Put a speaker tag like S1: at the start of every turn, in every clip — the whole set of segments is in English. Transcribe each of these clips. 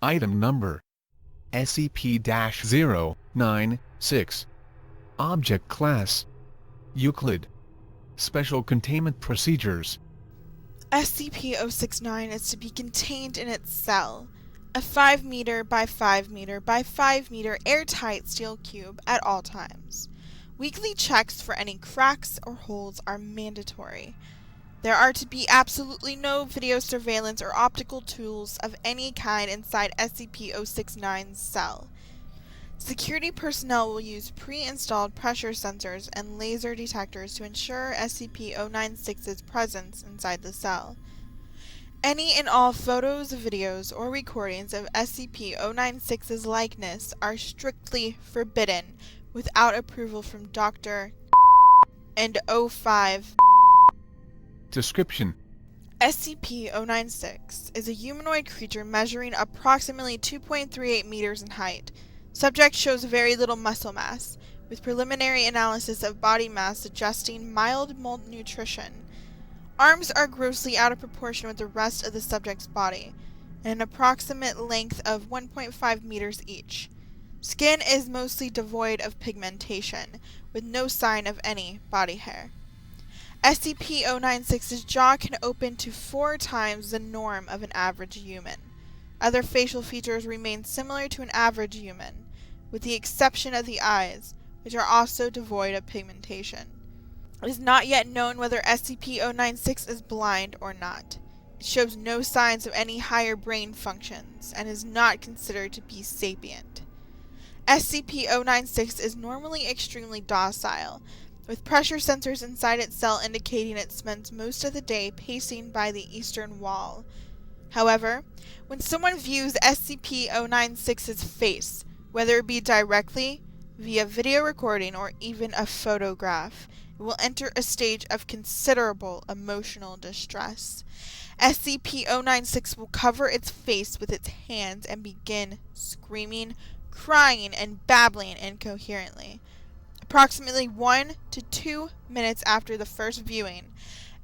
S1: Item Number SCP-096. Object Class Euclid. Special Containment Procedures.
S2: SCP-069 is to be contained in its cell, a 5 meter by 5 meter by 5 meter airtight steel cube at all times. Weekly checks for any cracks or holes are mandatory. There are to be absolutely no video surveillance or optical tools of any kind inside SCP-069's cell. Security personnel will use pre-installed pressure sensors and laser detectors to ensure SCP-096's presence inside the cell. Any and all photos, videos, or recordings of SCP-096's likeness are strictly forbidden without approval from Dr. and 05.
S1: Description:
S2: SCP-096 is a humanoid creature measuring approximately 2.38 meters in height. Subject shows very little muscle mass, with preliminary analysis of body mass suggesting mild malnutrition. Arms are grossly out of proportion with the rest of the subject's body, and an approximate length of 1.5 meters each. Skin is mostly devoid of pigmentation, with no sign of any body hair. SCP-096's jaw can open to 4 times the norm of an average human. Other facial features remain similar to an average human, with the exception of the eyes, which are also devoid of pigmentation. It is not yet known whether SCP-096 is blind or not. It shows no signs of any higher brain functions, and is not considered to be sapient. SCP-096 is normally extremely docile, with pressure sensors inside its cell indicating it spends most of the day pacing by the eastern wall. However, when someone views SCP-096's face, whether it be directly, via video recording, or even a photograph, it will enter a stage of considerable emotional distress. SCP-096 will cover its face with its hands and begin screaming, crying, and babbling incoherently. Approximately 1 to 2 minutes after the first viewing,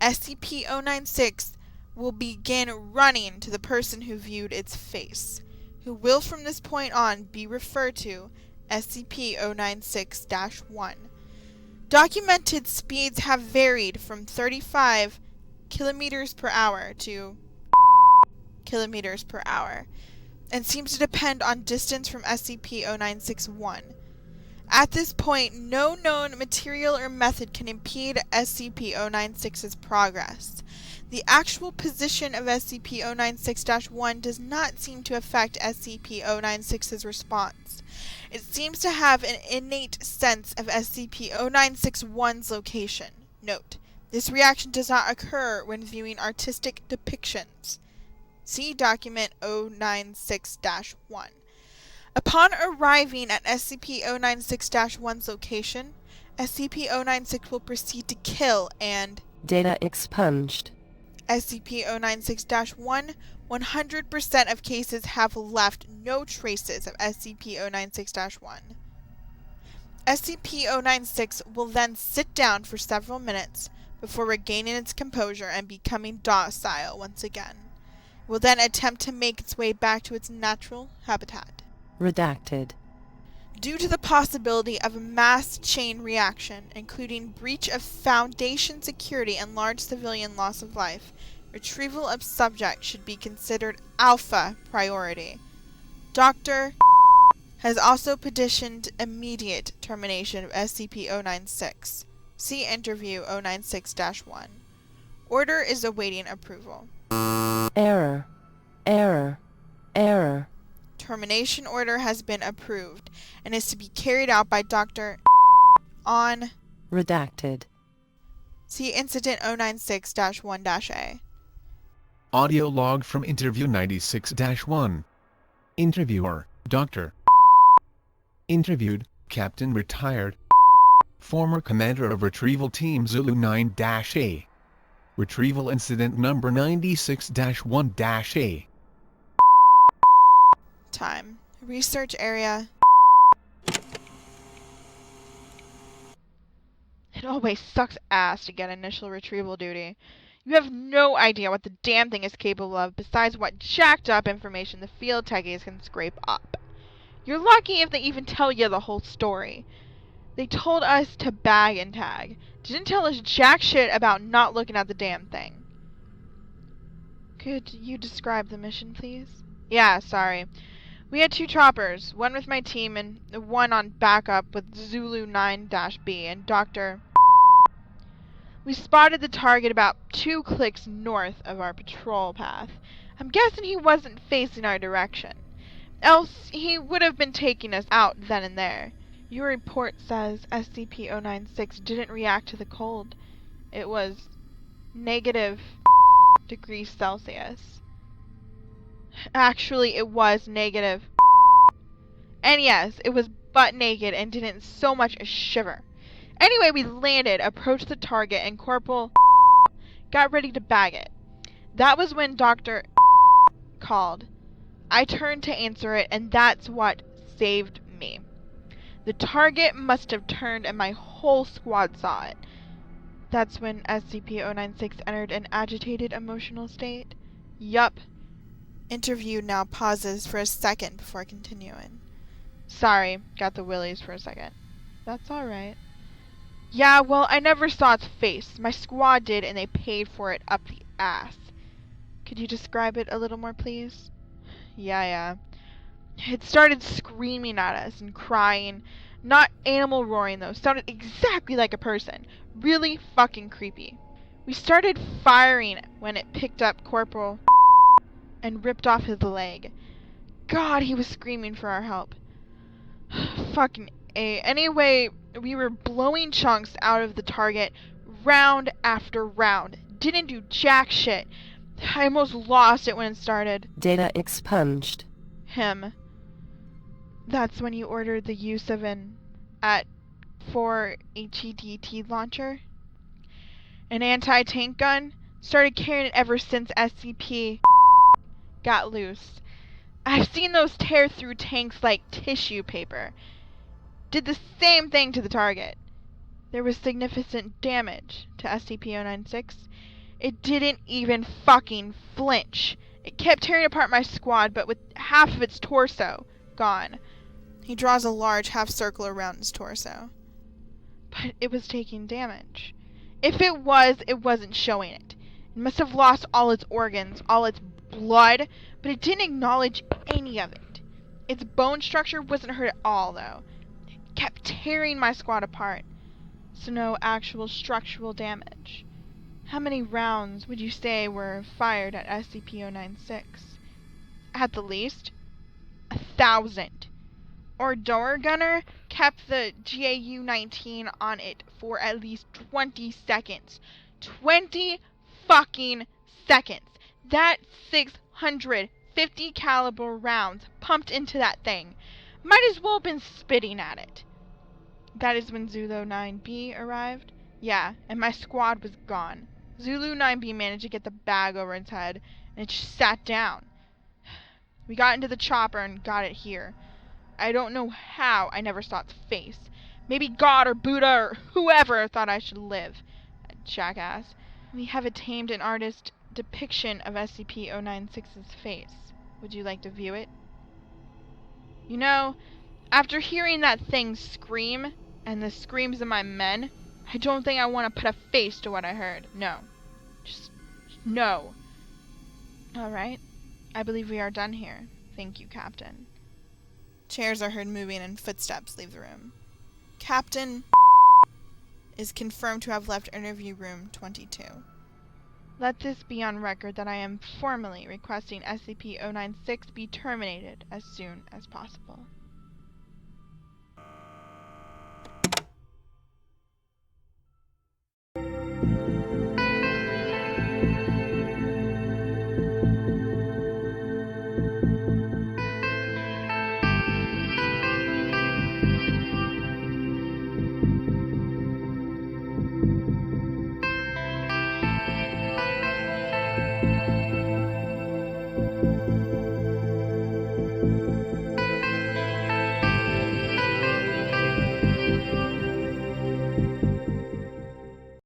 S2: SCP-096 will begin running to the person who viewed its face, who will from this point on be referred to SCP-096-1. Documented speeds have varied from 35 kilometers per hour to kilometers per hour, and seems to depend on distance from SCP-096-1. At this point, no known material or method can impede SCP-096's progress. The actual position of SCP-096-1 does not seem to affect SCP-096's response. It seems to have an innate sense of SCP-096-1's location. Note: this reaction does not occur when viewing artistic depictions. See Document 096-1. Upon arriving at SCP-096-1's location, SCP-096 will proceed to kill and
S3: data expunged.
S2: SCP-096-1, 100% of cases have left no traces of SCP-096-1. SCP-096 will then sit down for several minutes before regaining its composure and becoming docile once again. It will then attempt to make its way back to its natural habitat.
S3: Redacted.
S2: Due to the possibility of a mass chain reaction, including breach of Foundation security and large civilian loss of life, retrieval of subject should be considered alpha priority. Dr. has also petitioned immediate termination of SCP-096. See Interview 096-1. Order is awaiting approval.
S3: Error. Error. Error.
S2: Termination order has been approved and is to be carried out by Dr. on
S3: Redacted.
S2: See Incident 096-1-A.
S1: Audio log from Interview 96-1. Interviewer: Dr. Interviewed: Captain Retired, former Commander of Retrieval Team Zulu 9-A. Retrieval Incident Number 96-1-A.
S2: Time. Research area. It always sucks ass to get initial retrieval duty. You have no idea what the damn thing is capable of besides what jacked up information the field techies can scrape up. You're lucky if they even tell you the whole story. They told us to bag and tag. Didn't tell us jack shit about not looking at the damn thing. Could you describe the mission, please? Yeah, sorry. We had 2 choppers, one with my team and one on backup with Zulu 9-B and Dr. We spotted the target about 2 clicks north of our patrol path. I'm guessing he wasn't facing our direction. Else, he would have been taking us out then and there. Your report says SCP-096 didn't react to the cold. It was negative degrees Celsius. Actually, it was negative. And yes, it was butt naked and didn't so much as shiver. Anyway, we landed, approached the target, and Corporal got ready to bag it. That was when Dr. called. I turned to answer it, and that's what saved me. The target must have turned, and my whole squad saw it. That's when SCP-096 entered an agitated emotional state. Yup. Interview now pauses for a second before continuing. Sorry, got the willies for a second. That's alright. Yeah, well, I never saw its face. My squad did, and they paid for it up the ass. Could you describe it a little more, please? Yeah. It started screaming at us and crying. Not animal roaring, though. Sounded exactly like a person. Really fucking creepy. We started firing when it picked up Corporal and ripped off his leg. God, he was screaming for our help. Fucking A. Anyway, we were blowing chunks out of the target round after round. Didn't do jack shit. I almost lost it when it started.
S3: Data expunged.
S2: Him. That's when you ordered the use of an AT-4 HEDT launcher? An anti-tank gun? Started carrying it ever since SCP got loose. I've seen those tear through tanks like tissue paper. Did the same thing to the target. There was significant damage to SCP-096. It didn't even fucking flinch. It kept tearing apart my squad, but with half of its torso gone. He draws a large half circle around his torso. But it was taking damage. If it wasn't showing it. It must have lost all its organs, all its blood, but it didn't acknowledge any of it. Its bone structure wasn't hurt at all, though. It kept tearing my squad apart. So no actual structural damage. How many rounds would you say were fired at SCP-096? At the least, 1,000. Our door gunner kept the GAU-19 on it for at least 20 seconds. 20 fucking seconds. That 650 caliber rounds pumped into that thing. Might as well have been spitting at it. That is when Zulu 9-B arrived? Yeah, and my squad was gone. Zulu 9-B managed to get the bag over its head, and it just sat down. We got into the chopper and got it here. I don't know how I never saw its face. Maybe God or Buddha or whoever thought I should live. Jackass. We have tamed an artist's depiction of SCP-096's face. Would you like to view it? You know, after hearing that thing scream, and the screams of my men, I don't think I want to put a face to what I heard. No. Just no. Alright. I believe we are done here. Thank you, Captain. Chairs are heard moving and footsteps leave the room. Captain is confirmed to have left interview room 22. Let this be on record that I am formally requesting SCP-096 be terminated as soon as possible.